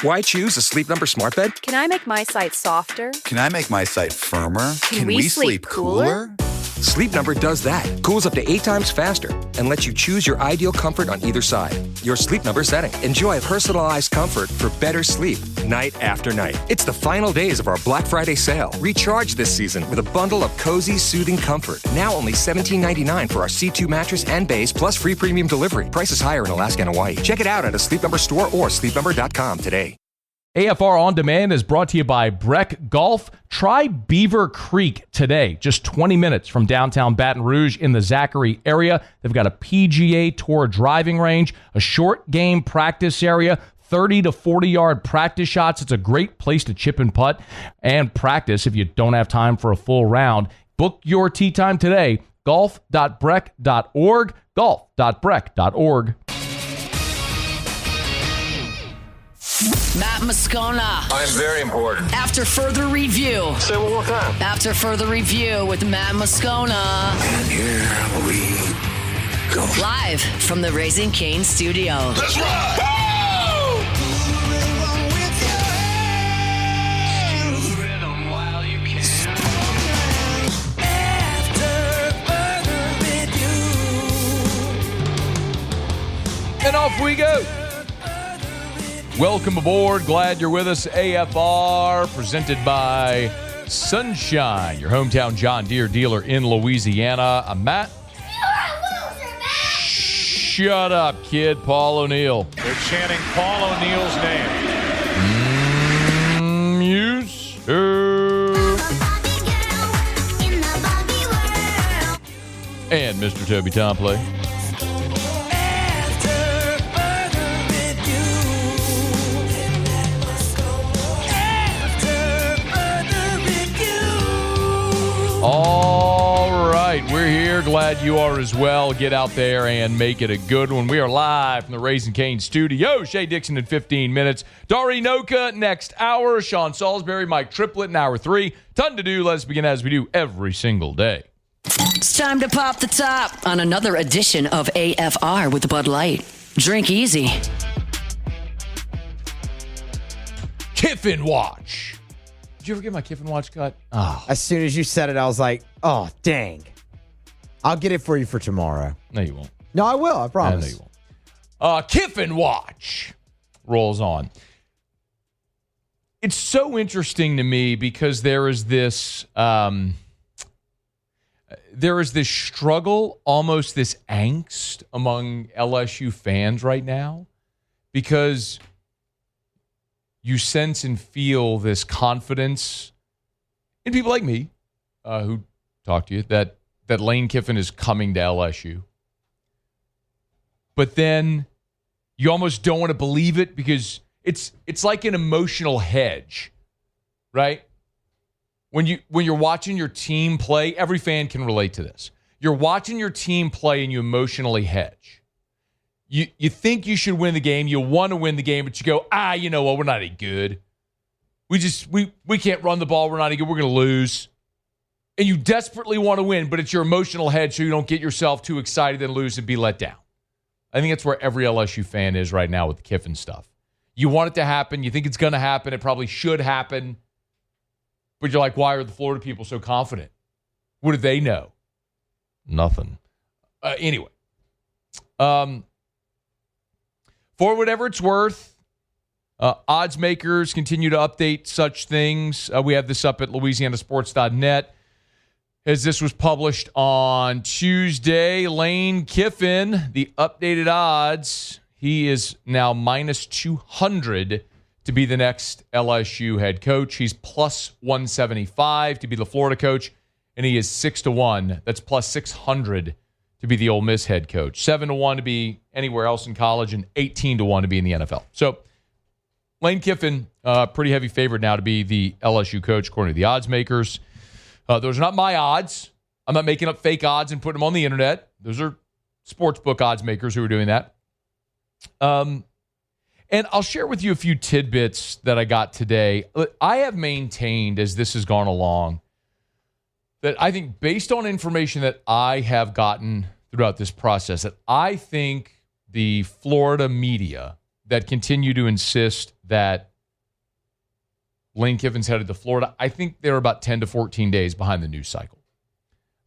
Why choose a Sleep Number smart bed? Can I make my site softer? Can I make my site firmer? Can we sleep cooler? Sleep Number does that. Cools up to 8 times faster and lets you choose your ideal comfort on either side. Your Sleep Number setting. Enjoy personalized comfort for better sleep night after night. It's the final days of our Black Friday sale. Recharge this season with a bundle of cozy, soothing comfort. Now only $17.99 for our C2 mattress and base, plus free premium delivery. Prices higher in Alaska and Hawaii. Check it out at a Sleep Number store or sleepnumber.com today. AFR On Demand is brought to you by Breck Golf. Try Beaver Creek today, just 20 minutes from downtown Baton Rouge in the Zachary area. They've got a PGA Tour driving range, a short game practice area, 30 to 40-yard practice shots. It's a great place to chip and putt and practice if you don't have time for a full round. Book your tee time today, golf.breck.org, golf.breck.org. Matt Moscona. I'm very important. After further review. Say it one more time. After further review with Matt Moscona. And here we go. Live from the Raising Cane studio. Let's ride! And off we go. Welcome aboard. Glad you're with us. AFR presented by Sunshine, your hometown John Deere dealer in Louisiana. I'm Matt. You're a loser, Matt! Shut up, kid. Paul O'Neill. They're chanting Paul O'Neill's name. You sir. And Mr. Toby Tomplay. All right, we're here. Glad you are as well. Get out there and make it a good one. We are live from the Raising Cane studio. Shea Dixon in 15 minutes. Dari Noka next hour. Sean Salisbury, Mike Triplett in hour 3. Ton to do. Let's begin as we do every single day. It's time to pop the top on another edition of AFR with Bud Light. Drink easy. Kiffin Watch. Did you ever get my Kiffin Watch cut? Oh. As soon as you said it, I was like, oh, dang. I'll get it for you for tomorrow. No, you won't. No, I will. I promise. No, you won't. Kiffin Watch rolls on. It's so interesting to me because there is this struggle, almost this angst among LSU fans right now because you sense and feel this confidence in people like me who talk to you that Lane Kiffin is coming to LSU. But then you almost don't want to believe it because it's like an emotional hedge, right? When you're watching your team play, every fan can relate to this. You're watching your team play and you emotionally hedge. You think you should win the game, you want to win the game, but you go, you know what, we're not any good. We can't run the ball, we're not any good, we're going to lose. And you desperately want to win, but it's your emotional hedge so you don't get yourself too excited and lose and be let down. I think that's where every LSU fan is right now with the Kiffin stuff. You want it to happen, you think it's going to happen, it probably should happen, but you're like, why are the Florida people so confident? What do they know? Nothing. Anyway. For whatever it's worth, odds makers continue to update such things. We have this up at louisianasports.net. As this was published on Tuesday, Lane Kiffin, the updated odds, he is now minus 200 to be the next LSU head coach. He's plus 175 to be the Florida coach, and he is 6-1. That's plus 600 to be the Ole Miss head coach, 7-1 to be anywhere else in college, and 18-1 to be in the NFL. So Lane Kiffin, pretty heavy favorite now to be the LSU coach, according to the odds makers. Those are not my odds. I'm not making up fake odds and putting them on the internet. Those are sportsbook odds makers who are doing that. And I'll share with you a few tidbits that I got today. I have maintained as this has gone along that I think based on information that I have gotten throughout this process, that I think the Florida media that continue to insist that Lane Kiffin's headed to Florida. I think they're about 10 to 14 days behind the news cycle.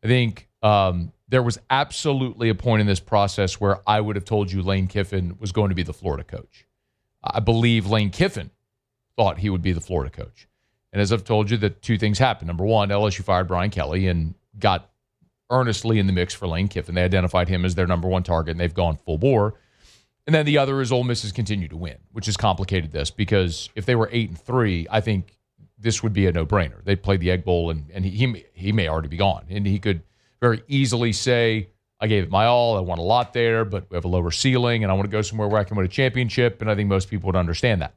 I think there was absolutely a point in this process where I would have told you Lane Kiffin was going to be the Florida coach. I believe Lane Kiffin thought he would be the Florida coach. And as I've told you, that two things happened. Number one, LSU fired Brian Kelly and got earnestly in the mix for Lane Kiffin. They identified him as their number one target, and they've gone full bore. And then the other is Ole Miss has continued to win, which has complicated this because if they were 8-3, I think this would be a no-brainer. They'd play the Egg Bowl, and he may already be gone. And he could very easily say, I gave it my all, I won a lot there, but we have a lower ceiling, and I want to go somewhere where I can win a championship, and I think most people would understand that.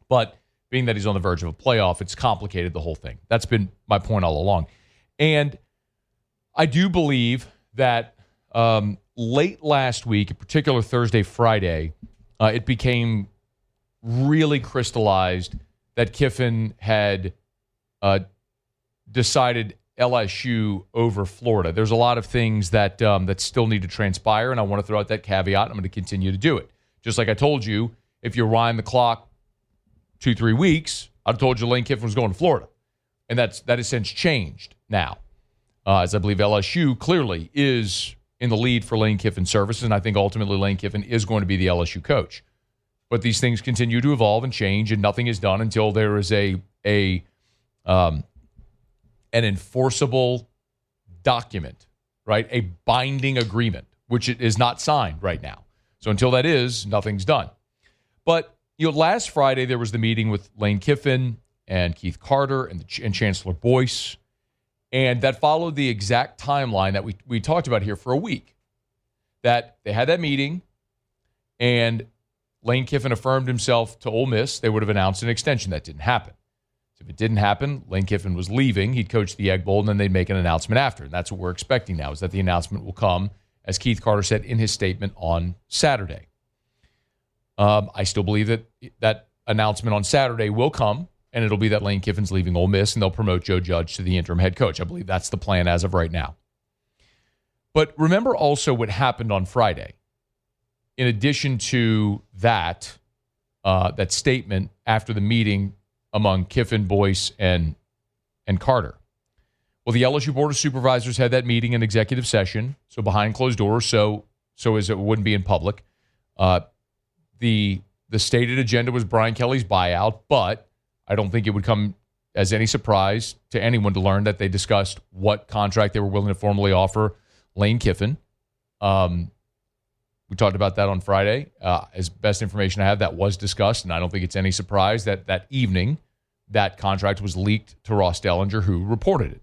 But being that he's on the verge of a playoff, it's complicated the whole thing. That's been my point all along. And I do believe that late last week, in particular Thursday, Friday, it became really crystallized that Kiffin had decided LSU over Florida. There's a lot of things that that still need to transpire, and I want to throw out that caveat. I'm going to continue to do it. Just like I told you, if you rewind the clock 2-3 weeks, I'd have told you Lane Kiffin was going to Florida. And that has since changed now. As I believe LSU clearly is in the lead for Lane Kiffin's services, and I think ultimately Lane Kiffin is going to be the LSU coach. But these things continue to evolve and change, and nothing is done until there is an enforceable document, right? A binding agreement, which it is not signed right now. So until that is, nothing's done. But last Friday there was the meeting with Lane Kiffin and Keith Carter and Chancellor Boyce. And that followed the exact timeline that we talked about here for a week. That they had that meeting, and Lane Kiffin affirmed himself to Ole Miss. They would have announced an extension. That didn't happen. So if it didn't happen, Lane Kiffin was leaving. He'd coach the Egg Bowl, and then they'd make an announcement after. And that's what we're expecting now, is that the announcement will come, as Keith Carter said in his statement on Saturday. I still believe that announcement on Saturday will come, and it'll be that Lane Kiffin's leaving Ole Miss, and they'll promote Joe Judge to the interim head coach. I believe that's the plan as of right now. But remember also what happened on Friday. In addition to that statement after the meeting among Kiffin, Boyce, and Carter. Well, the LSU Board of Supervisors had that meeting in executive session, so behind closed doors, so as it wouldn't be in public. The stated agenda was Brian Kelly's buyout, but I don't think it would come as any surprise to anyone to learn that they discussed what contract they were willing to formally offer Lane Kiffin. We talked about that on Friday. As best information I have, that was discussed, and I don't think it's any surprise that evening that contract was leaked to Ross Dellinger, who reported it.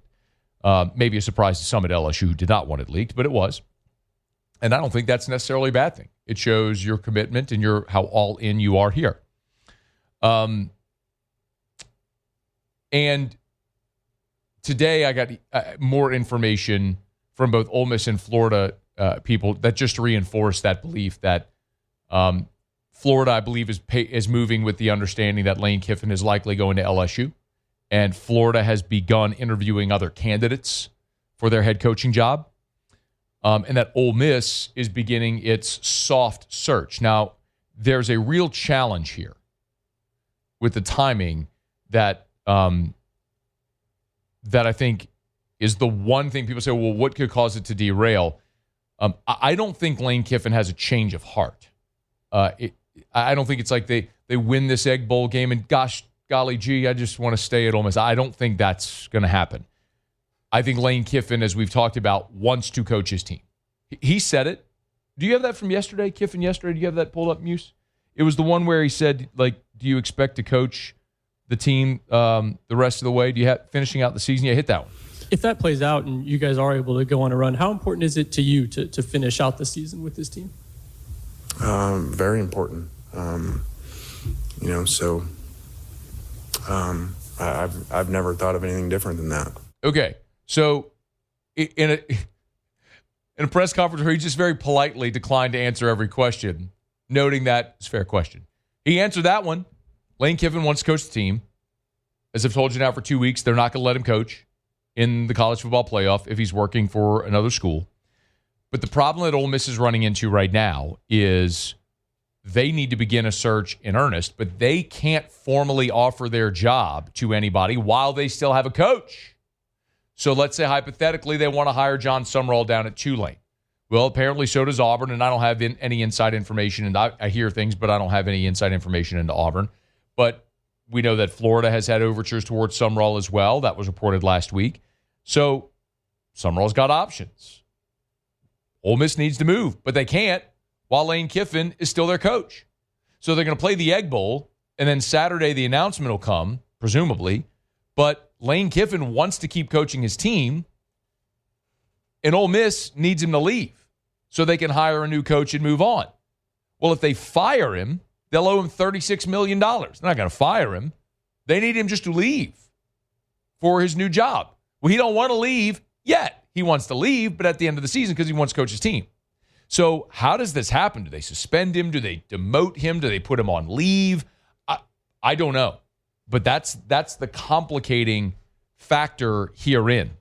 Maybe a surprise to some at LSU who did not want it leaked, but it was. And I don't think that's necessarily a bad thing. It shows your commitment and how all in you are here. And today I got more information from both Ole Miss and Florida people that just reinforce that belief that Florida, I believe, is moving with the understanding that Lane Kiffin is likely going to LSU, and Florida has begun interviewing other candidates for their head coaching job, and that Ole Miss is beginning its soft search. Now, there's a real challenge here with the timing that I think is the one thing people say, well, what could cause it to derail? I don't think Lane Kiffin has a change of heart. I don't think it's like they win this Egg Bowl game and golly gee, I just want to stay at Ole Miss. I don't think that's going to happen. I think Lane Kiffin, as we've talked about, wants to coach his team. He said it. Do you have that from yesterday, Kiffin, yesterday? Do you have that pulled up, Muse? It was the one where he said, like, do you expect to coach the team the rest of the way? Do you have finishing out the season? Yeah, hit that one. If that plays out and you guys are able to go on a run, how important is it to you to finish out the season with this team? Very important. I've never thought of anything different than that. Okay, so in a press conference where he just very politely declined to answer every question, noting that it's a fair question. He answered that one. Lane Kiffin wants to coach the team. As I've told you now for 2 weeks, they're not going to let him coach in the college football playoff if he's working for another school. But the problem that Ole Miss is running into right now is they need to begin a search in earnest, but they can't formally offer their job to anybody while they still have a coach. So let's say hypothetically they want to hire John Summerall down at Tulane. Well, apparently so does Auburn, and I don't have any inside information, and I hear things, but I don't have any inside information into Auburn. But we know that Florida has had overtures towards Summerall as well. That was reported last week. So Summerall's got options. Ole Miss needs to move, but they can't while Lane Kiffin is still their coach. So they're going to play the Egg Bowl, and then Saturday the announcement will come, presumably. But Lane Kiffin wants to keep coaching his team, and Ole Miss needs him to leave so they can hire a new coach and move on. Well, if they fire him, they'll owe him $36 million. They're not going to fire him. They need him just to leave for his new job. Well, he don't want to leave yet. He wants to leave, but at the end of the season because he wants to coach his team. So how does this happen? Do they suspend him? Do they demote him? Do they put him on leave? I don't know. But that's the complicating factor herein.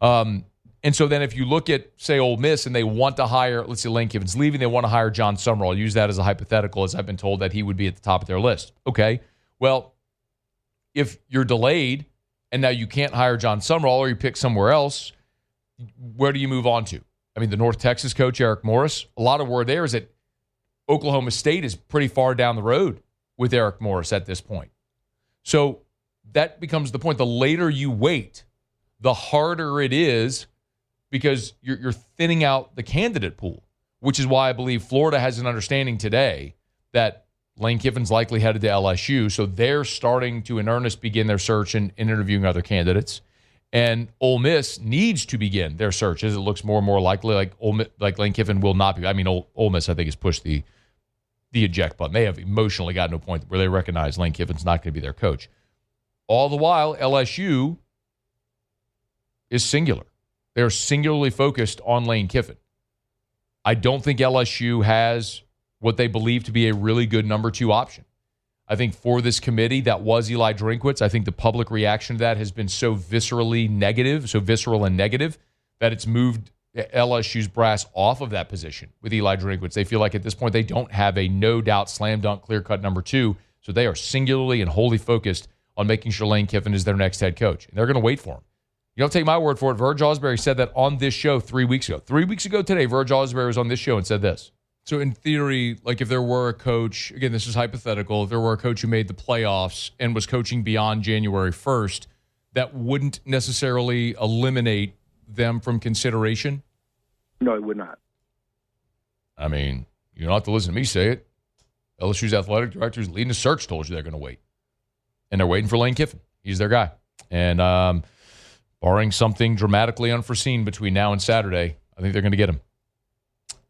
And so then if you look at, say, Ole Miss, and they want to hire, let's say Lane Kiffin's leaving, they want to hire John Summerall. I'll use that as a hypothetical, as I've been told that he would be at the top of their list. Okay, well, if you're delayed and now you can't hire John Summerall or you pick somewhere else, where do you move on to? I mean, the North Texas coach, Eric Morris, a lot of word there is that Oklahoma State is pretty far down the road with Eric Morris at this point. So that becomes the point. The later you wait, the harder it is because you're thinning out the candidate pool, which is why I believe Florida has an understanding today that Lane Kiffin's likely headed to LSU, so they're starting to in earnest begin their search and interviewing other candidates. And Ole Miss needs to begin their search as it looks more and more likely like Lane Kiffin will not be. I mean, Ole Miss, I think, has pushed the eject button. They have emotionally gotten to a point where they recognize Lane Kiffin's not going to be their coach. All the while, LSU is singular. They're singularly focused on Lane Kiffin. I don't think LSU has what they believe to be a really good number 2 option. I think for this committee, that was Eli Drinkwitz. I think the public reaction to that has been so visceral and negative, that it's moved LSU's brass off of that position with Eli Drinkwitz. They feel like at this point they don't have a no-doubt, slam-dunk, clear-cut number 2, so they are singularly and wholly focused on making sure Lane Kiffin is their next head coach. And they're going to wait for him. You don't take my word for it. Verge Osbury said that on this show 3 weeks ago. 3 weeks ago today, Verge Osbury was on this show and said this. So in theory, like if there were a coach, again, this is hypothetical, if there were a coach who made the playoffs and was coaching beyond January 1st, that wouldn't necessarily eliminate them from consideration? No, it would not. I mean, you don't have to listen to me say it. LSU's athletic directors leading the search told you they're going to wait. And they're waiting for Lane Kiffin. He's their guy. And barring something dramatically unforeseen between now and Saturday, I think they're going to get him.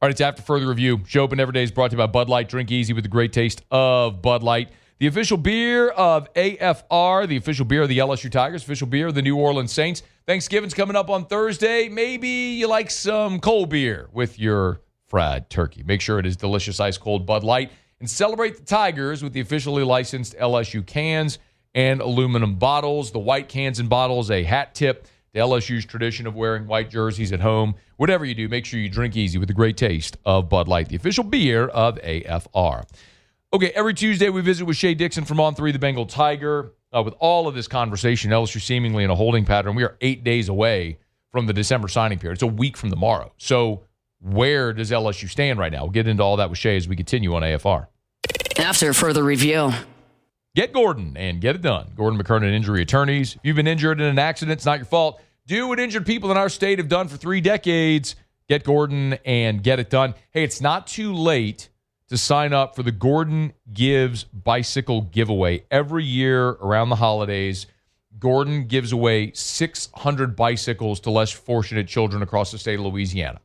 All right, it's After Further Review. Show Open Every Day is brought to you by Bud Light. Drink easy with the great taste of Bud Light. The official beer of AFR, the official beer of the LSU Tigers, official beer of the New Orleans Saints. Thanksgiving's coming up on Thursday. Maybe you like some cold beer with your fried turkey. Make sure it is delicious ice cold Bud Light. And celebrate the Tigers with the officially licensed LSU cans and aluminum bottles. The white cans and bottles, a hat tip to LSU's tradition of wearing white jerseys at home. Whatever you do, make sure you drink easy with the great taste of Bud Light, the official beer of AFR. Okay, every Tuesday we visit with Shea Dixon from On 3, the Bengal Tiger. With all of this conversation, LSU seemingly in a holding pattern. We are 8 days away from the December signing period. It's a week from tomorrow. So where does LSU stand right now? We'll get into all that with Shea as we continue on AFR. After Further Review. Get Gordon and get it done. Gordon McKernan Injury Attorneys. If you've been injured in an accident, it's not your fault. Do what injured people in our state have done for 3 decades. Get Gordon and get it done. Hey, it's not too late to sign up for the Gordon Gives Bicycle Giveaway. Every year around the holidays, Gordon gives away 600 bicycles to less fortunate children across the state of Louisiana.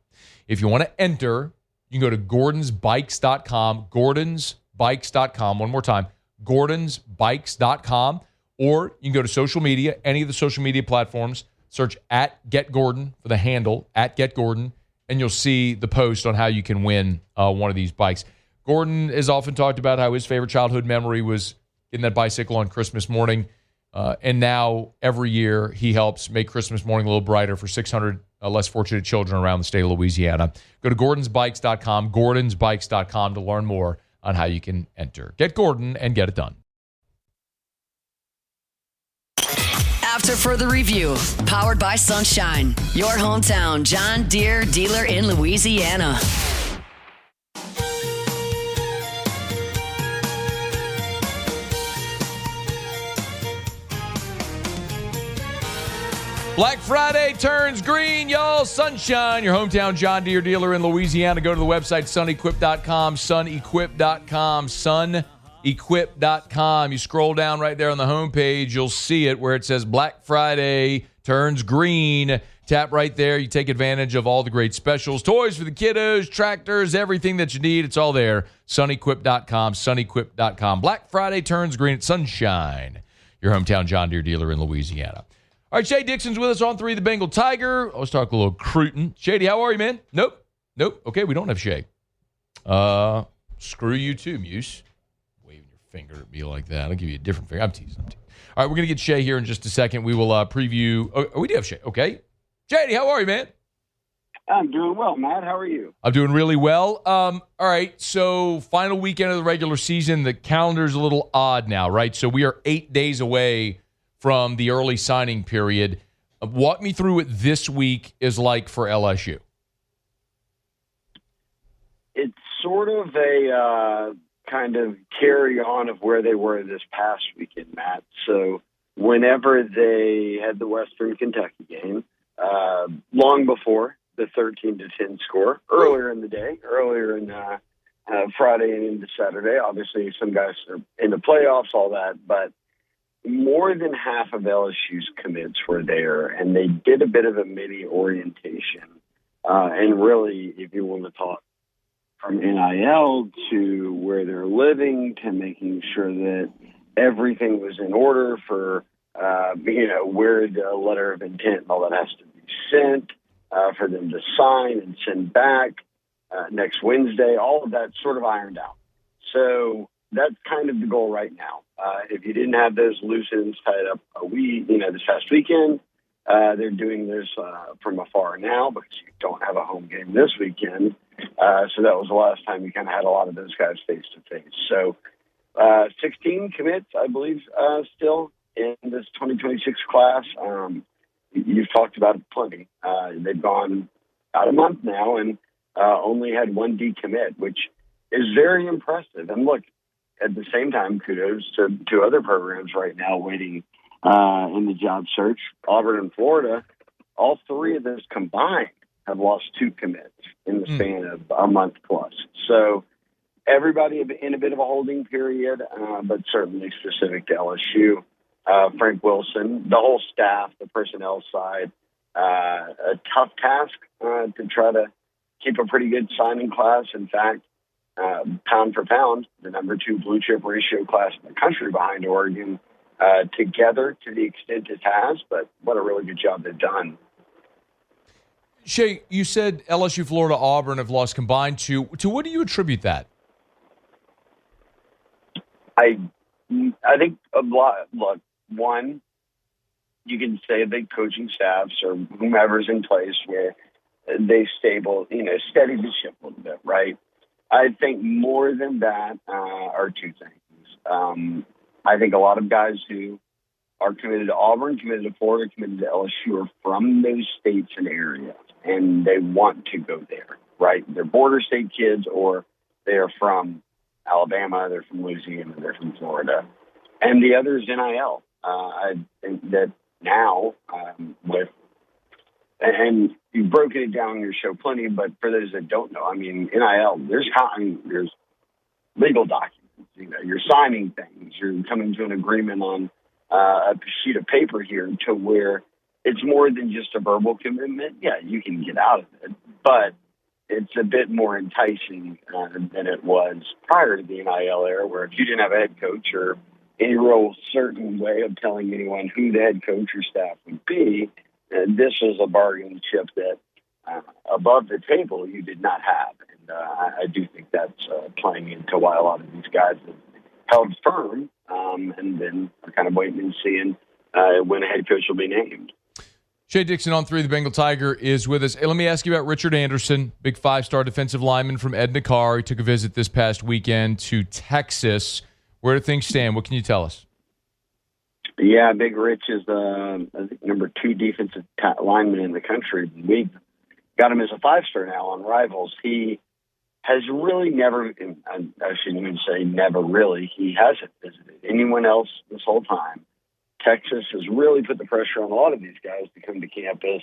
If you want to enter, you can go to gordonsbikes.com, gordonsbikes.com, one more time, gordonsbikes.com, or you can go to social media, any of the social media platforms, search at Get Gordon for the handle, at Get Gordon, and you'll see the post on how you can win one of these bikes. Gordon has often talked about how his favorite childhood memory was getting that bicycle on Christmas morning, and now every year he helps make Christmas morning a little brighter for 600 less fortunate children around the state of Louisiana. Go to gordonsbikes.com, gordonsbikes.com to learn more on how you can enter. Get Gordon and get it done. After further review, powered by Sunshine, your hometown John Deere dealer in Louisiana. Black Friday turns green, y'all. Sunshine, your hometown John Deere dealer in Louisiana. Go to the website, sunequip.com, sunequip.com, sunequip.com. You scroll down right there on the homepage, you'll see it where it says Black Friday turns green. Tap right there. You take advantage of all the great specials. Toys for the kiddos, tractors, everything that you need. It's all there. Sunequip.com, sunequip.com. Black Friday turns green at Sunshine, your hometown John Deere dealer in Louisiana. All right, Shea Dixon's with us on 3, the Bengal Tiger. Let's talk a little Cruton. Shady, how are you, man? Nope. Okay, we don't have Shea. Screw you too, Muse. Waving your finger at me like that. I'll give you a different finger. I'm teasing. All right, we're going to get Shea here in just a second. We will preview. Oh, we do have Shea. Okay. Shady, how are you, man? I'm doing well, Matt. How are you? I'm doing really well. All right, so final weekend of the regular season. The calendar's a little odd now, right? So we are 8 days away from the early signing period. Walk me through what this week is like for LSU. It's sort of a kind of carry on of where they were this past weekend, Matt. So whenever they had the Western Kentucky game, long before the 13-10 score, earlier in the day, earlier in Friday and into Saturday, obviously some guys are in the playoffs, all that, but more than half of LSU's commits were there, and they did a bit of a mini orientation. And really, if you want to talk from NIL to where they're living to making sure that everything was in order for, where the letter of intent and all that has to be sent for them to sign and send back next Wednesday, all of that sort of ironed out. So that's kind of the goal right now. If you didn't have those loose ends tied up this past weekend, they're doing this from afar now because you don't have a home game this weekend. So that was the last time you kind of had a lot of those guys face to face. So 16 commits, I believe, still in this 2026 class. You've talked about it plenty. They've gone about a month now and only had one decommit, which is very impressive. And look, at the same time, kudos to other programs right now waiting in the job search. Auburn and Florida, all three of those combined have lost 2 commits in the span of a month plus. So everybody in a bit of a holding period, but certainly specific to LSU. Frank Wilson, the whole staff, the personnel side, a tough task to try to keep a pretty good signing class. In fact, pound for pound, the number 2 blue chip ratio class in the country behind Oregon, together to the extent it has, but what a really good job they've done. Shea, you said LSU, Florida, Auburn have lost combined to what do you attribute that? I think a lot. Look, one, you can say the coaching staffs or whomever's in place where they steady the ship a little bit, right? I think more than that are 2 things. I think a lot of guys who are committed to Auburn, committed to Florida, committed to LSU are from those states and areas, and they want to go there, right? They're border state kids, or they're from Alabama, they're from Louisiana, they're from Florida. And the other is NIL. I think that now and you've broken it down in your show plenty, but for those that don't know, I mean, NIL, there's legal documents. You're signing things. You're coming to an agreement on a sheet of paper here to where it's more than just a verbal commitment. Yeah, you can get out of it, but it's a bit more enticing than it was prior to the NIL era, where if you didn't have a head coach or any real certain way of telling anyone who the head coach or staff would be, this was a bargaining chip that above the table you did not have. And I do think that's playing into why a lot of these guys have held firm and then are kind of waiting and seeing when a head coach will be named. Shea Dixon on 3, the Bengal Tiger, is with us. Hey, let me ask you about Richard Anderson, big 5-star defensive lineman from Edna Carr. He took a visit this past weekend to Texas. Where do things stand? What can you tell us? Yeah, Big Rich is I think number 2 defensive lineman in the country. We've got him as a 5-star now on Rivals. He has really never, I shouldn't even say never really, he hasn't visited anyone else this whole time. Texas has really put the pressure on a lot of these guys to come to campus.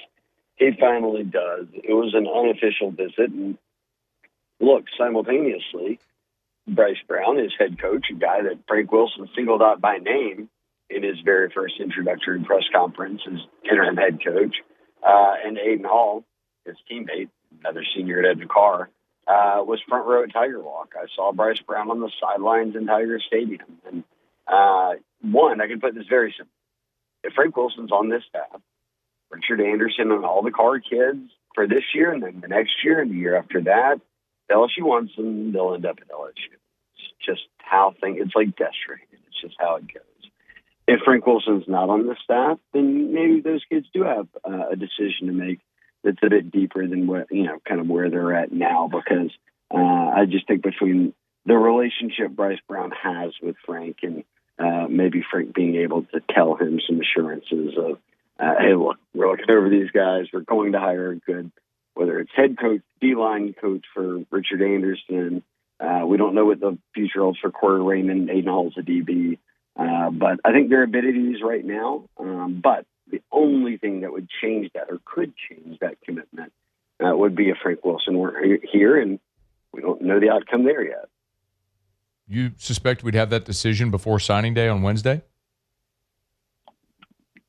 He finally does. It was an unofficial visit. And look, simultaneously, Bryce Brown, his head coach, a guy that Frank Wilson singled out by name in his very first introductory press conference as interim head coach, and Aiden Hall, his teammate, another senior at Edna Carr, was front row at Tiger Walk. I saw Bryce Brown on the sidelines in Tiger Stadium. And I can put this very simple. If Frank Wilson's on this staff, Richard Anderson and all the Carr kids for this year and then the next year and the year after that, if LSU wants them, they'll end up at LSU. It's just how it's like destiny. It's just how it goes. If Frank Wilson's not on the staff, then maybe those kids do have a decision to make that's a bit deeper than what, kind of where they're at now, because I just think between the relationship Bryce Brown has with Frank and maybe Frank being able to tell him some assurances of, hey, look, we're looking over these guys. We're going to hire a good, whether it's head coach, D-line coach for Richard Anderson. We don't know what the future holds for Corey Raymond. Aiden Hall's a DB. But I think they're a bit at ease right now. But the only thing that would change that or could change that commitment would be if Frank Wilson weren't here, and we don't know the outcome there yet. You suspect we'd have that decision before signing day on Wednesday?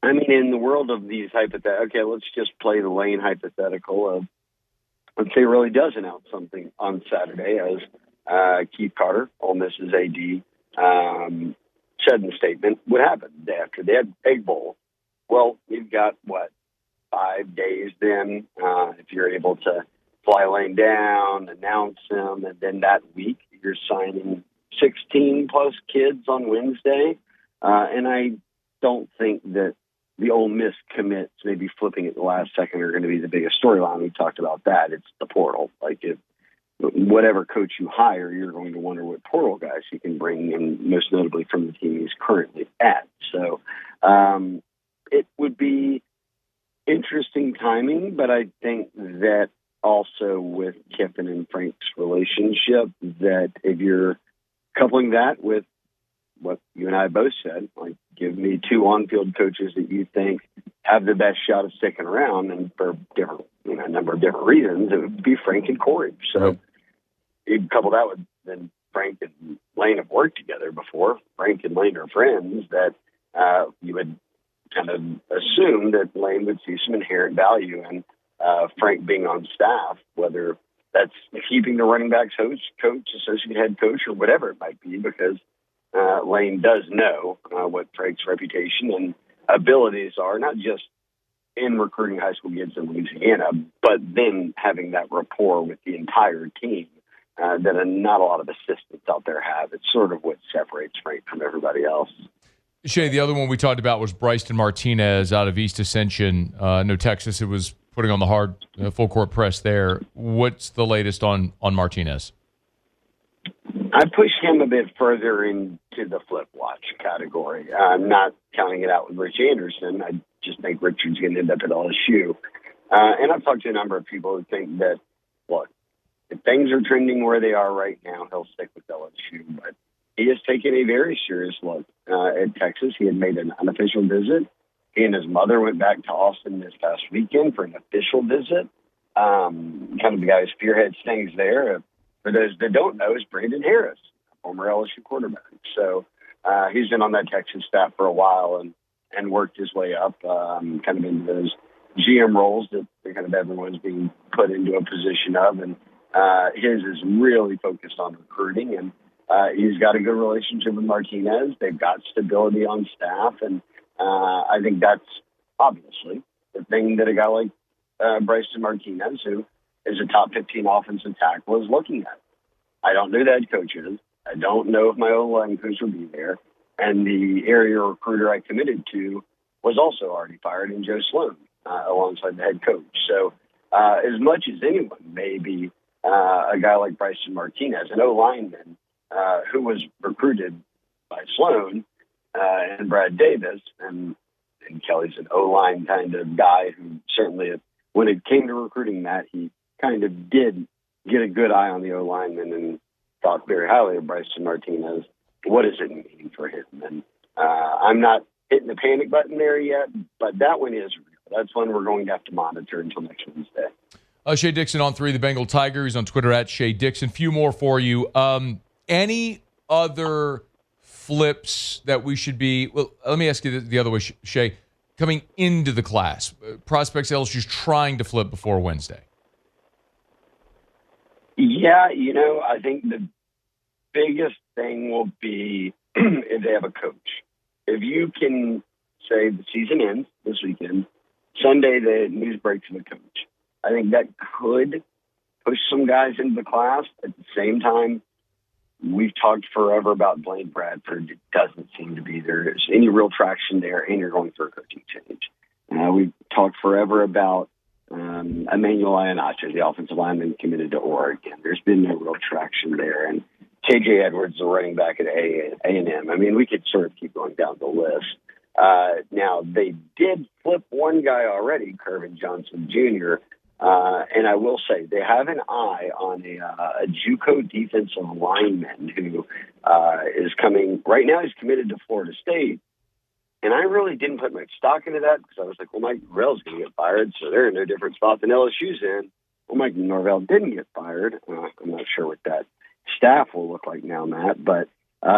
I mean, in the world of these okay, let's just play the Lane hypothetical of, let's say, really does announce something on Saturday, as Keith Carter, Ole Miss's AD, said in the statement, what happened the day after they had Egg Bowl? Well, you've got, 5 days then, if you're able to fly Lane down, announce him, and then that week you're signing 16-plus kids on Wednesday. And I don't think that the Ole Miss commits, maybe flipping at the last second, are going to be the biggest storyline. We talked about that. It's the portal. If whatever coach you hire, you're going to wonder what portal guys he can bring in, most notably from the team he's currently at. So it would be interesting timing, but I think that also with Kiffin and Frank's relationship, that if you're coupling that with what you and I both said, give me 2 on-field coaches that you think have the best shot of sticking around, and for different, a number of different reasons, it would be Frank and Corey. So you couple that with, then Frank and Lane have worked together before. Frank and Lane are friends, that you would kind of assume that Lane would see some inherent value in Frank being on staff, whether that's keeping the running backs coach, associate head coach, or whatever it might be, because Lane does know what Frank's reputation and abilities are, not just in recruiting high school kids in Louisiana, but then having that rapport with the entire team that not a lot of assistants out there have. It's sort of what separates Frank from everybody else. Shea, the other one we talked about was Bryson Martinez out of East Ascension. No, Texas, it was putting on the hard full court press there. What's the latest on Martinez? I pushed him a bit further into the flip watch category. I'm not counting it out with Rich Anderson. I just think Richard's going to end up at LSU. And I've talked to a number of people who think that, look, if things are trending where they are right now, he'll stick with LSU. But he has taken a very serious look at Texas. He had made an unofficial visit. He and his mother went back to Austin this past weekend for an official visit. Kind of the guy who spearheads things there. For those that don't know, is Brandon Harris, former LSU quarterback. So he's been on that Texas staff for a while and worked his way up, kind of into those GM roles that kind of everyone's being put into a position of. And his is really focused on recruiting, and he's got a good relationship with Martinez. They've got stability on staff, and I think that's obviously the thing that a guy like Bryson Martinez, who is a top 15 offensive tackle, is looking at. I don't know who the head coach is. I don't know if my O-line coach will be there. And the area recruiter I committed to was also already fired in Joe Sloan. alongside the head coach. So as much as anyone, maybe a guy like Bryson Martinez, an O-lineman who was recruited by Sloan and Brad Davis, and Kelly's an O-line kind of guy who certainly, when it came to recruiting Matt, he kind of did get a good eye on the O-lineman and thought very highly of Bryson Martinez. What does it mean for him? And I'm not hitting the panic button there yet, but that one is real. That's one we're going to have to monitor until next Wednesday. Shea Dixon on 3, the Bengal Tiger. He's on Twitter at Shea Dixon. Few more for you. Any other flips that we should be, well, let me ask you the other way, Shea, coming into the class, prospects LSU's trying to flip before Wednesday? Yeah, I think the biggest thing will be if they have a coach. If you can say the season ends this weekend, Sunday the news breaks of the coach, I think that could push some guys into the class. At the same time, we've talked forever about Blaine Bradford. It doesn't seem to be there's any real traction there, and you're going through a coaching change. We've talked forever about Emmanuel Ionacho, the offensive lineman committed to Oregon. There's been no real traction there. And KJ Edwards, the running back at A&M. I mean, we could sort of keep going down the list. Now, they did flip one guy already, Kervin Johnson Jr., and I will say they have an eye on a JUCO defensive lineman who is coming. Right now, he's committed to Florida State. And I really didn't put much stock into that because I was like, well, Mike Norvell's going to get fired, so they're in no different spot than LSU's in. Well, Mike Norvell didn't get fired. I'm not sure what that staff will look like now, Matt, but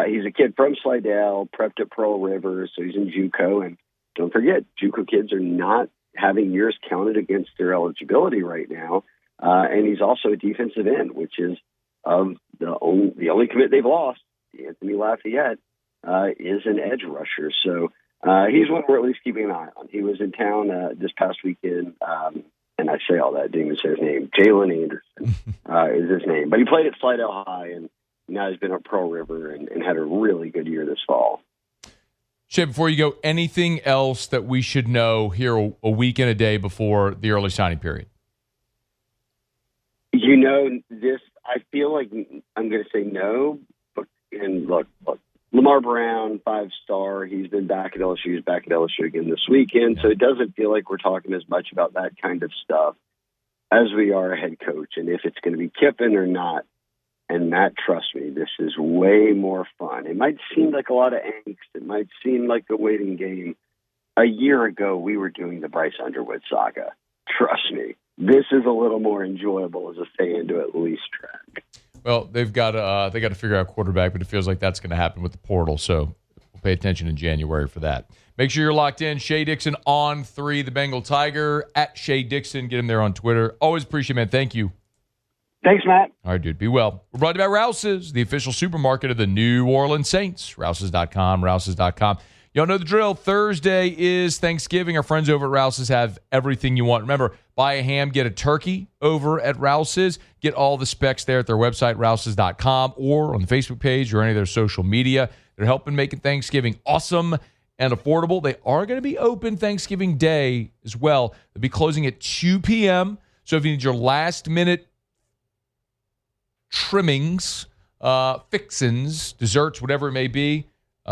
he's a kid from Slidell, prepped at Pearl River, so he's in JUCO. And don't forget, JUCO kids are not having years counted against their eligibility right now. And he's also a defensive end, which is the only commit they've lost. Anthony Lafayette is an edge rusher. So he's one we're at least keeping an eye on. He was in town this past weekend, and I say all that, didn't even say his name. Jalen Anderson is his name. But he played at Slidell High, and now he's been at Pearl River and had a really good year this fall. Shea, before you go, anything else that we should know here a week and a day before the early signing period? This, I feel like I'm going to say no. And look, Lamar Brown, 5-star. He's been back at LSU. He's back at LSU again this weekend. Yeah. So it doesn't feel like we're talking as much about that kind of stuff as we are a head coach. And if it's going to be Kiffin or not, and Matt, trust me, this is way more fun. It might seem like a lot of angst. It might seem like a waiting game. A year ago, we were doing the Bryce Underwood saga. Trust me, this is a little more enjoyable as a fan to at least track. Well, they got to figure out quarterback, but it feels like that's going to happen with the portal. So we'll pay attention in January for that. Make sure you're locked in. Shea Dixon on 3, the Bengal Tiger, at Shea Dixon. Get him there on Twitter. Always appreciate it, man. Thank you. Thanks, Matt. All right, dude. Be well. We're brought to you by Rouse's, the official supermarket of the New Orleans Saints. Rouse's.com, Rouse's.com. Y'all know the drill. Thursday is Thanksgiving. Our friends over at Rouse's have everything you want. Remember, buy a ham, get a turkey over at Rouse's. Get all the specs there at their website, Rouse's.com, or on the Facebook page or any of their social media. They're helping making Thanksgiving awesome and affordable. They are going to be open Thanksgiving Day as well. They'll be closing at 2 p.m. So if you need your last-minute trimmings, fixins, desserts, whatever it may be,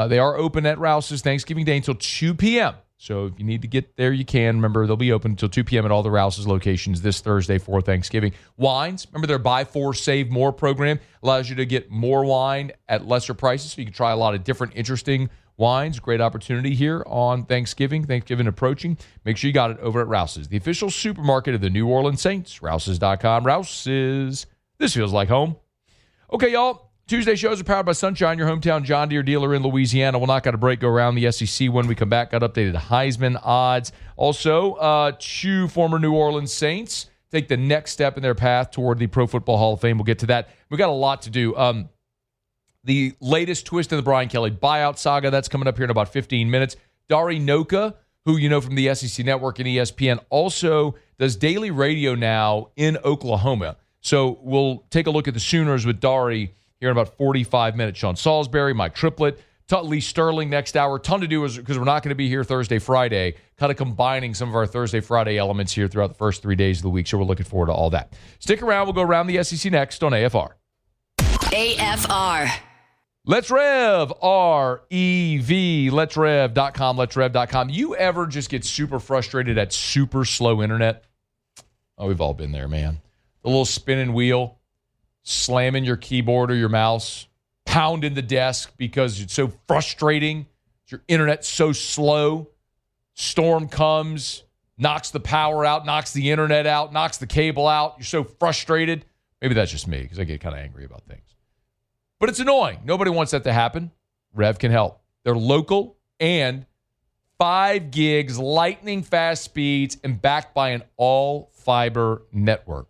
they are open at Rouse's Thanksgiving Day until 2 p.m. So if you need to get there, you can. Remember, they'll be open until 2 p.m. at all the Rouse's locations this Thursday for Thanksgiving. Wines, remember their Buy 4, Save More program allows you to get more wine at lesser prices. So you can try a lot of different interesting wines. Great opportunity here on Thanksgiving approaching. Make sure you got it over at Rouse's, the official supermarket of the New Orleans Saints. Rouse's.com. Rouse's. This feels like home. Okay, y'all. Tuesday shows are powered by Sunshine, your hometown John Deere dealer in Louisiana. We'll knock out a break, go around the SEC when we come back. Got updated Heisman odds. Also, 2 former New Orleans Saints take the next step in their path toward the Pro Football Hall of Fame. We'll get to that. We've got a lot to do. The latest twist in the Brian Kelly buyout saga, that's coming up here in about 15 minutes. Dari Noka, who you know from the SEC Network and ESPN, also does daily radio now in Oklahoma. So we'll take a look at the Sooners with Dari here in about 45 minutes. Sean Salisbury, Mike Triplett, Lee Sterling next hour. Ton to do because we're not going to be here Thursday, Friday. Kind of combining some of our Thursday, Friday elements here throughout the first 3 days of the week. So we're looking forward to all that. Stick around. We'll go around the SEC next on AFR. AFR. Let's Rev, R-E-V, letsrev.com, letsrev.com. You ever just get super frustrated at super slow internet? Oh, we've all been there, man. The little spinning wheel, slamming your keyboard or your mouse, pounding the desk because it's so frustrating. Your internet's so slow. Storm comes, knocks the power out, knocks the internet out, knocks the cable out. You're so frustrated. Maybe that's just me because I get kind of angry about things. But it's annoying. Nobody wants that to happen. Rev can help. They're local and 5 gigs, lightning fast speeds, and backed by an all-fiber network.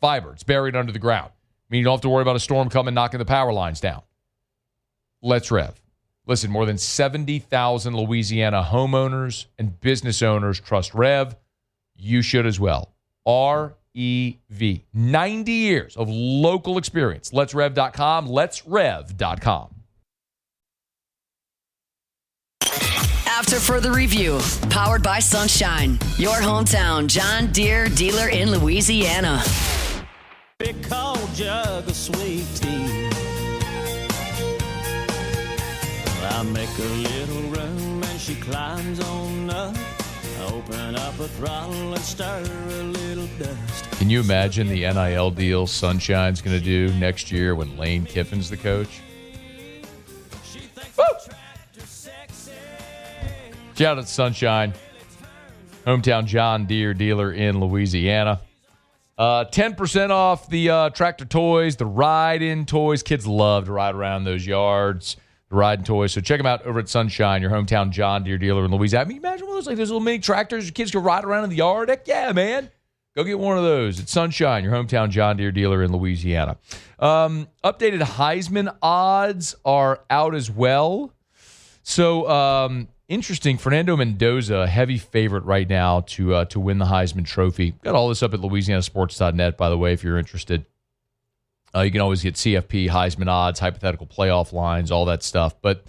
Fiber. It's buried under the ground. I mean, you don't have to worry about a storm coming knocking the power lines down. Let's Rev. Listen, more than 70,000 Louisiana homeowners and business owners trust Rev. You should as well. R-E-V. 90 years of local experience. Let'sRev.com. Let'sRev.com. After further review, powered by Sunshine, your hometown John Deere dealer in Louisiana. Big cold jug of sweet tea. I make a little room and she climbs on up. Open up a throttle and stir a little dust. Can you imagine the NIL deal Sunshine's going to do next year when Lane Kiffin's the coach? Woo! Shout out to Sunshine, hometown John Deere dealer in Louisiana. 10% off the tractor toys, the ride-in toys. Kids love to ride around those yards, the ride-in toys. So check them out over at Sunshine, your hometown John Deere dealer in Louisiana. I mean, imagine one of those, like those little mini tractors your kids can ride around in the yard. Heck yeah, man. Go get one of those. It's Sunshine, your hometown John Deere dealer in Louisiana. Updated Heisman odds are out as well. So, interesting, Fernando Mendoza, heavy favorite right now to win the Heisman Trophy. Got all this up at LouisianaSports.net, by the way, if you're interested. You can always get CFP, Heisman odds, hypothetical playoff lines, all that stuff. But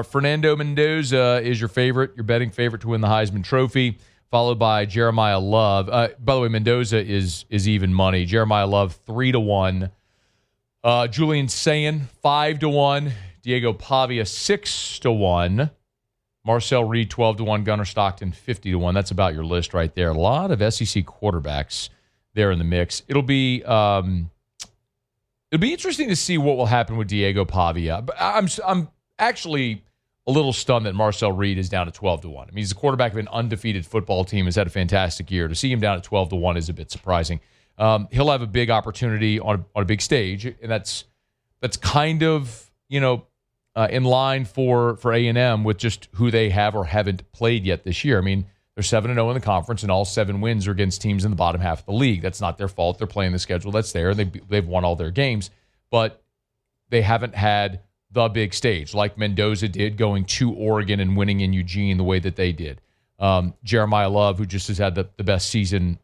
Fernando Mendoza is your favorite, your betting favorite to win the Heisman Trophy, followed by Jeremiah Love. By the way, Mendoza is even money. Jeremiah Love, 3-1. Julian Sayin, 5-1. Diego Pavia, 6-1. Marcel Reed, 12-1. Gunnar Stockton, 50-1. That's about your list right there. A lot of SEC quarterbacks there in the mix. It'll be interesting to see what will happen with Diego Pavia. But I'm actually a little stunned that Marcel Reed is down to 12-1. I mean, he's the quarterback of an undefeated football team. Has had a fantastic year. To see him down at 12-1 is a bit surprising. He'll have a big opportunity on a big stage, and that's kind of in line for A&M with just who they have or haven't played yet this year. I mean, they're 7-0 in the conference, and all 7 wins are against teams in the bottom half of the league. That's not their fault. They're playing the schedule that's there. They've won all their games, but they haven't had the big stage like Mendoza did, going to Oregon and winning in Eugene the way that they did. Jeremiah Love, who just has had the best season,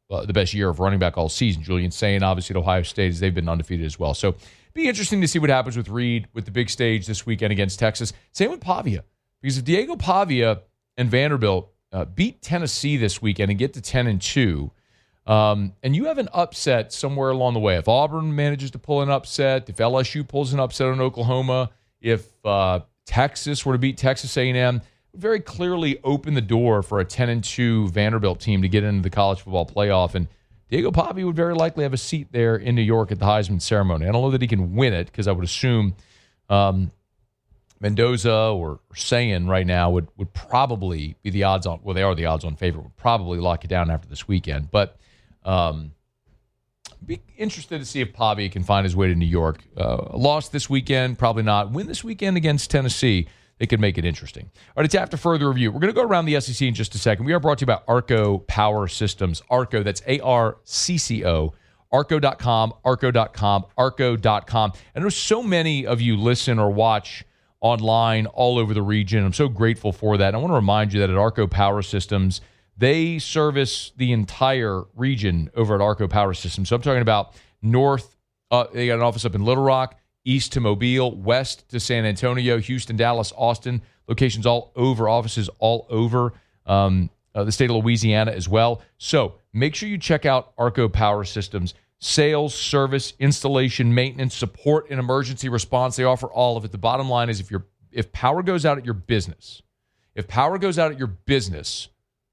the best year of running back all season. Julian Sayin, obviously, at Ohio State, they've been undefeated as well. So be interesting to see what happens with Reed with the big stage this weekend against Texas. Same with Pavia, because if Diego Pavia and Vanderbilt beat Tennessee this weekend and get to 10-2, and you have an upset somewhere along the way, if Auburn manages to pull an upset, if LSU pulls an upset on Oklahoma, if Texas were to beat Texas A&M, very clearly open the door for a 10-2 Vanderbilt team to get into the college football playoff. And Diego Pavia would very likely have a seat there in New York at the Heisman ceremony. I don't know that he can win it, because I would assume Mendoza or Sayin right now would probably be the odds on, well, they are the odds on favorite, would probably lock it down after this weekend. But be interested to see if Pavia can find his way to New York. Loss this weekend, probably not. Win this weekend against Tennessee, they could make it interesting. All right, it's after further review. We're going to go around the SEC in just a second. We are brought to you by Arco Power Systems. Arco, that's ARCCO. Arco.com, Arco.com, Arco.com. And there's so many of you listen or watch online all over the region. I'm so grateful for that. And I want to remind you that at Arco Power Systems, they service the entire region over at Arco Power Systems. So I'm talking about north. They got an office up in Little Rock, east to Mobile, west to San Antonio, Houston, Dallas, Austin, locations all over, offices all over the state of Louisiana as well. So make sure you check out Arco Power Systems. Sales, service, installation, maintenance, support, and emergency response. They offer all of it. The bottom line is if power goes out at your business,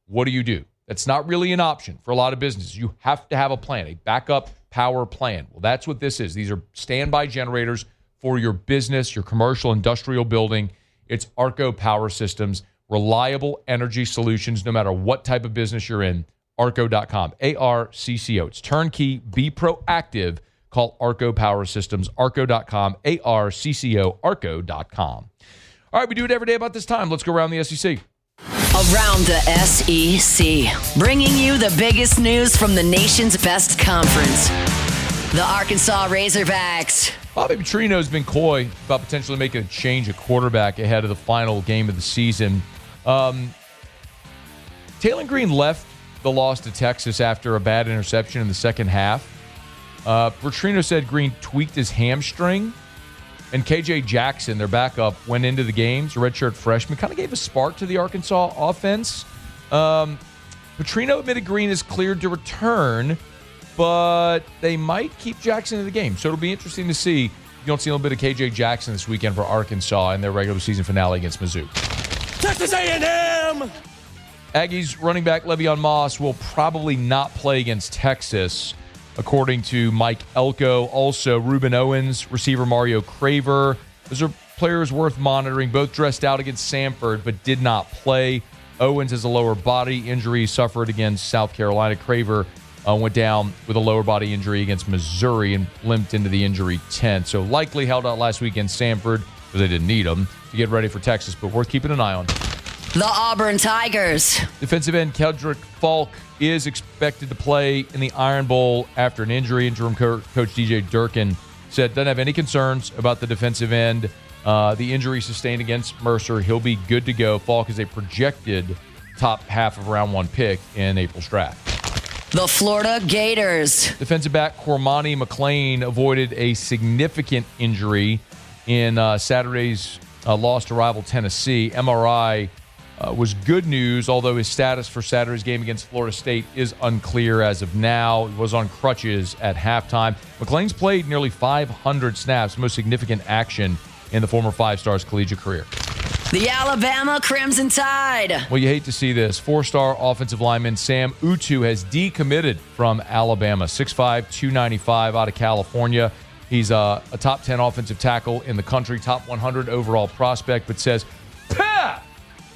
what do? That's not really an option for a lot of businesses. You have to have a plan, a backup power plan. Well, that's what this is. These are standby generators for your business, your commercial, industrial building. It's Arco Power Systems, reliable energy solutions no matter what type of business you're in. Arco.com, ARCCO. It's turnkey. Be proactive. Call Arco Power Systems, Arco.com, ARCCO, Arco.com. All right, we do it every day about this time. Let's go around the SEC. Around the SEC, bringing you the biggest news from the nation's best conference. The Arkansas Razorbacks. Bobby Petrino's been coy about potentially making a change at quarterback ahead of the final game of the season. Taylor Green left the loss to Texas after a bad interception in the second half. Petrino said Green tweaked his hamstring, and KJ Jackson, their backup, went into the games, a redshirt freshman, kind of gave a spark to the Arkansas offense. Petrino admitted Green is cleared to return, but they might keep Jackson in the game. So it'll be interesting to see. You don't see a little bit of KJ Jackson this weekend for Arkansas in their regular season finale against Mizzou. Texas A&M! Aggies running back Le'Veon Moss will probably not play against Texas, according to Mike Elko. Also, Reuben Owens, receiver Mario Craver. Those are players worth monitoring. Both dressed out against Samford, but did not play. Owens has a lower body injury, suffered against South Carolina. Craver went down with a lower body injury against Missouri and limped into the injury tent. So likely held out last week against Samford because they didn't need him to get ready for Texas, but worth keeping an eye on. The Auburn Tigers. Defensive end Keldrick Falk is expected to play in the Iron Bowl after an injury. Interim coach DJ Durkin said doesn't have any concerns about the defensive end. The injury sustained against Mercer, he'll be good to go. Falk is a projected top half of round one pick in April's draft. The Florida Gators. Defensive back Cormani McClain avoided a significant injury in Saturday's loss to rival Tennessee. MRI was good news, although his status for Saturday's game against Florida State is unclear as of now. He was on crutches at halftime. McClain's played nearly 500 snaps, most significant action in the former Five-Star's collegiate career. The Alabama Crimson Tide. Well, you hate to see this. Four-star offensive lineman Sam Utu has decommitted from Alabama. 6'5", 295 out of California. He's a top 10 offensive tackle in the country, top 100 overall prospect, but says, "Pah!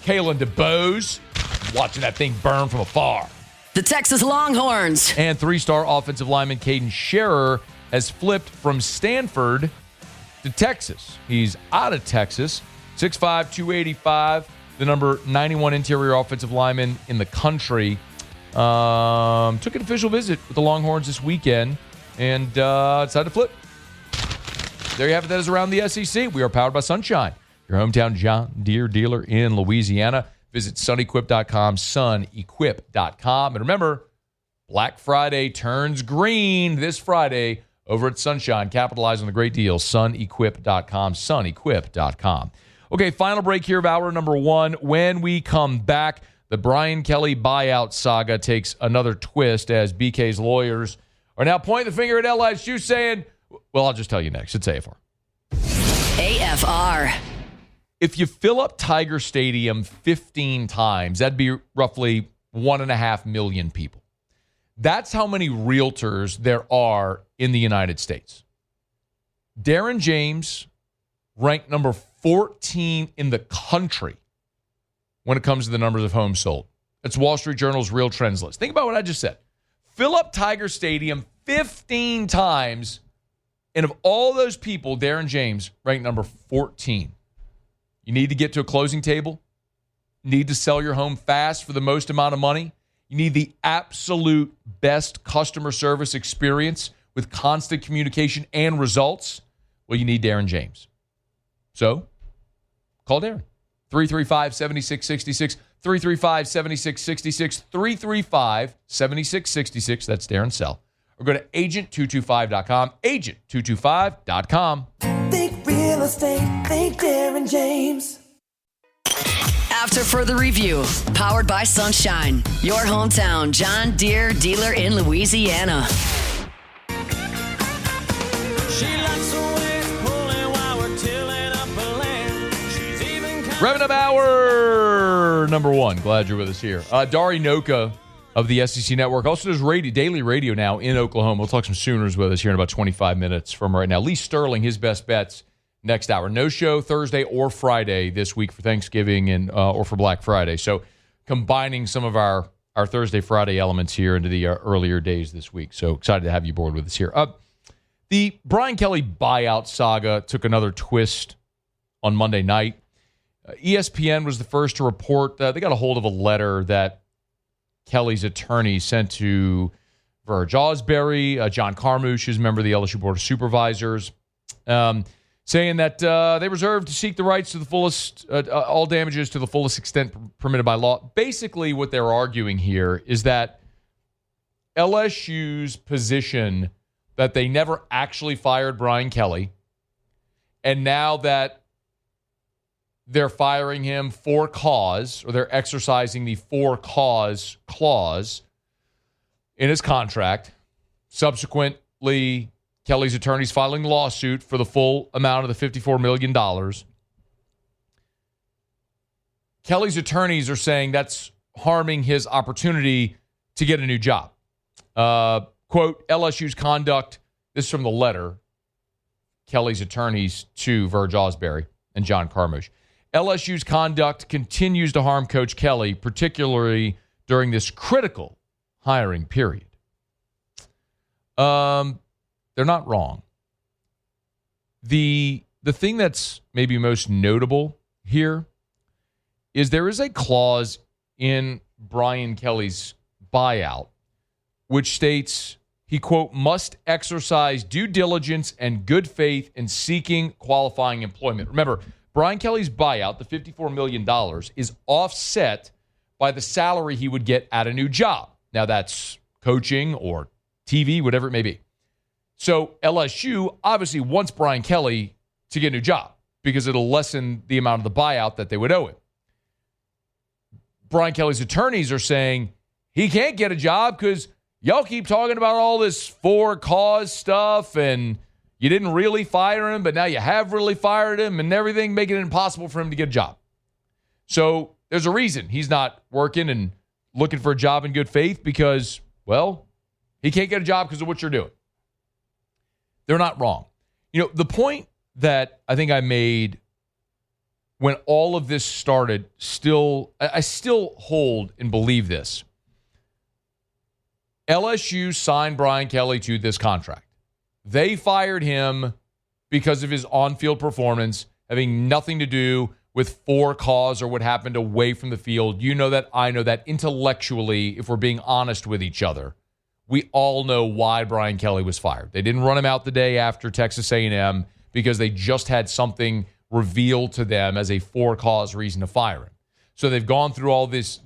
Kalen DeBose, watching that thing burn from afar." The Texas Longhorns. And three-star offensive lineman Caden Scherer has flipped from Stanford to Texas. He's out of Texas, 6'5", 285, the number 91 interior offensive lineman in the country. Took an official visit with the Longhorns this weekend and decided to flip. There you have it. That is around the SEC. We are powered by Sunshine, your hometown John Deere dealer in Louisiana. Visit sunequip.com, sunequip.com. And remember, Black Friday turns green this Friday over at Sunshine. Capitalize on the great deals, sunequip.com, sunequip.com. Okay, final break here of hour number one. When we come back, the Brian Kelly buyout saga takes another twist as BK's lawyers are now pointing the finger at LSU saying, well, I'll just tell you next. It's AFR. AFR. If you fill up Tiger Stadium 15 times, that'd be roughly 1.5 million people. That's how many realtors there are in the United States. Darren James ranked number 14 in the country when it comes to the numbers of homes sold. That's Wall Street Journal's Real Trends list. Think about what I just said. Fill up Tiger Stadium 15 times, and of all those people, Darren James ranked number 14. You need to get to a closing table. You need to sell your home fast for the most amount of money. You need the absolute best customer service experience with constant communication and results. Well, you need Darren James. So, call Darren. 335-7666, 335-7666, 335-7666. That's Darren Sell. Or go to agent225.com, agent225.com. Think real estate, think Darren James. After further review, powered by Sunshine, your hometown John Deere dealer in Louisiana. Revenue Hour number 1. Glad you're with us here. Dari Noka of the SEC Network also does daily radio now in Oklahoma. We'll talk some Sooners with us here in about 25 minutes from right now. Lee Sterling, his best bets next hour. No show Thursday or Friday this week for Thanksgiving and or for Black Friday. So combining some of our Thursday, Friday elements here into the earlier days this week. So excited to have you aboard with us here. The Brian Kelly buyout saga took another twist on Monday night. ESPN was the first to report that they got a hold of a letter that Kelly's attorney sent to Verge Osbury, John Carmouche, who's a member of the LSU Board of Supervisors, saying that they reserve to seek the rights to the fullest, all damages to the fullest extent permitted by law. Basically, what they're arguing here is that LSU's position that they never actually fired Brian Kelly, and now that they're firing him for cause, or they're exercising the for cause clause in his contract. Subsequently, Kelly's attorneys filing a lawsuit for the full amount of the $54 million. Kelly's attorneys are saying that's harming his opportunity to get a new job. Quote, LSU's conduct, this is from the letter, Kelly's attorneys to Verge Osbury and John Carmouche. LSU's conduct continues to harm Coach Kelly, particularly during this critical hiring period. They're not wrong. The thing that's maybe most notable here is there is a clause in Brian Kelly's buyout which states he, quote, must exercise due diligence and good faith in seeking qualifying employment. Remember, Brian Kelly's buyout, the $54 million, is offset by the salary he would get at a new job. Now, that's coaching or TV, whatever it may be. So LSU obviously wants Brian Kelly to get a new job because it'll lessen the amount of the buyout that they would owe him. Brian Kelly's attorneys are saying he can't get a job because y'all keep talking about all this for cause stuff and you didn't really fire him, but now you have really fired him and everything, making it impossible for him to get a job. So there's a reason he's not working and looking for a job in good faith because, well, he can't get a job because of what you're doing. They're not wrong. You know, the point that I think I made when all of this started, I still hold and believe this. LSU signed Brian Kelly to this contract. They fired him because of his on-field performance, having nothing to do with for cause or what happened away from the field. You know that, I know that. Intellectually, if we're being honest with each other, we all know why Brian Kelly was fired. They didn't run him out the day after Texas A&M because they just had something revealed to them as a for cause reason to fire him. So they've gone through all these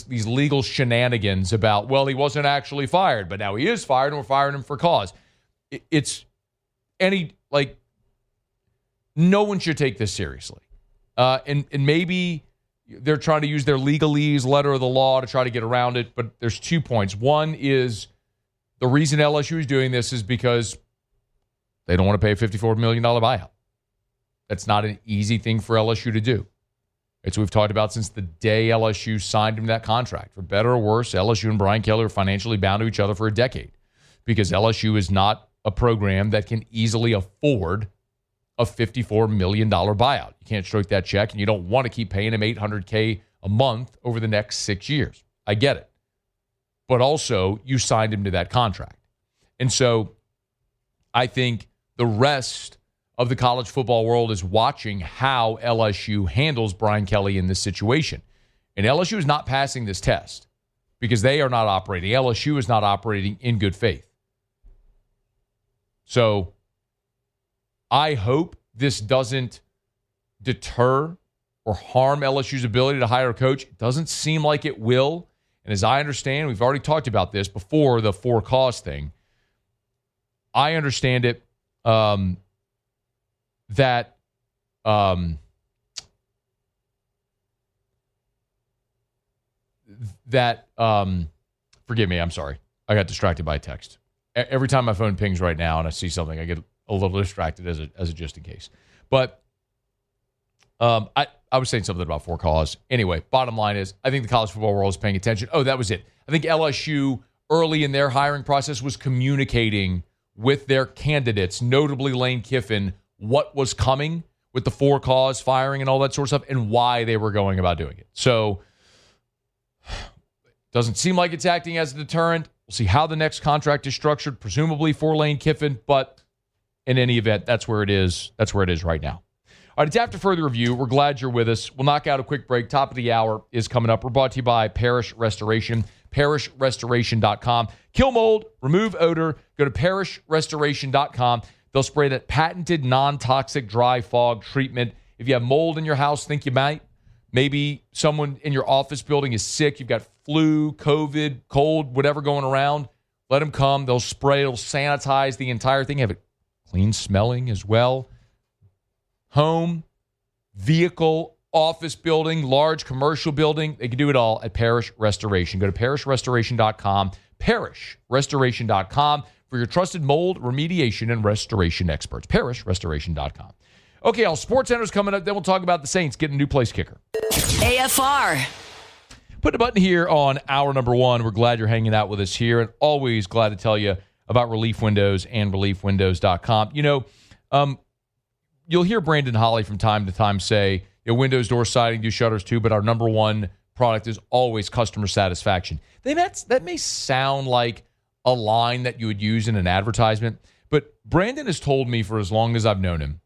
legal shenanigans about, well, he wasn't actually fired, but now he is fired and we're firing him for cause. No one should take this seriously. And maybe they're trying to use their legalese, letter of the law, to try to get around it. But there's 2 points. One is the reason LSU is doing this is because they don't want to pay a $54 million buyout. That's not an easy thing for LSU to do. It's what we've talked about since the day LSU signed him that contract. For better or worse, LSU and Brian Kelly are financially bound to each other for a decade because LSU is not a program that can easily afford a $54 million buyout. You can't stroke that check, and you don't want to keep paying him $800K a month over the next 6 years. I get it. But also, you signed him to that contract. And so I think the rest of the college football world is watching how LSU handles Brian Kelly in this situation. And LSU is not passing this test because they are not operating. LSU is not operating in good faith. So I hope this doesn't deter or harm LSU's ability to hire a coach. It doesn't seem like it will. And as I understand, we've already talked about this before, the for cause thing. I understand it. that forgive me, I'm sorry. I got distracted by a text. Every time my phone pings right now and I see something, I get a little distracted as a just in case. But I was saying something about for cause. Anyway, bottom line is I think the college football world is paying attention. Oh, that was it. I think LSU early in their hiring process was communicating with their candidates, notably Lane Kiffin, what was coming with the for cause firing and all that sort of stuff and why they were going about doing it. So doesn't seem like it's acting as a deterrent. We'll see how the next contract is structured, presumably for Lane Kiffin, but in any event, that's where it is. That's where it is right now. All right, it's after further review. We're glad you're with us. We'll knock out a quick break. Top of the hour is coming up. We're brought to you by Parish Restoration, parishrestoration.com. Kill mold, remove odor. Go to parishrestoration.com. They'll spray that patented non-toxic dry fog treatment. If you have mold in your house, think you might. Maybe someone in your office building is sick. You've got flu, COVID, cold, whatever going around. Let them come. They'll spray. It'll sanitize the entire thing. Have it clean smelling as well. Home, vehicle, office building, large commercial building. They can do it all at Parish Restoration. Go to parishrestoration.com, parishrestoration.com for your trusted mold remediation and restoration experts. Parishrestoration.com. Okay, all SportsCenter's coming up. Then we'll talk about the Saints getting a new place kicker. AFR. Put a button here on hour number one. We're glad you're hanging out with us here, and always glad to tell you about Relief Windows and reliefwindows.com. You know, you'll hear Brandon Holly from time to time say, windows, door siding, do shutters too, but our number one product is always customer satisfaction. That may sound like a line that you would use in an advertisement, but Brandon has told me for as long as I've known him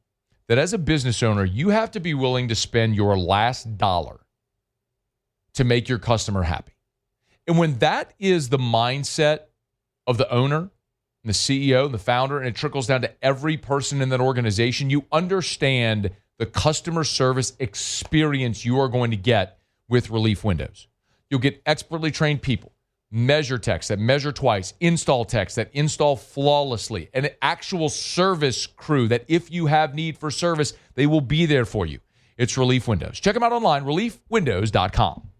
that as a business owner, you have to be willing to spend your last dollar to make your customer happy. And when that is the mindset of the owner, the CEO, the founder, and it trickles down to every person in that organization, you understand the customer service experience you are going to get with Relief Windows. You'll get expertly trained people, measure techs that measure twice, install techs that install flawlessly, an actual service crew that if you have need for service, they will be there for you. It's Relief Windows. Check them out online, reliefwindows.com.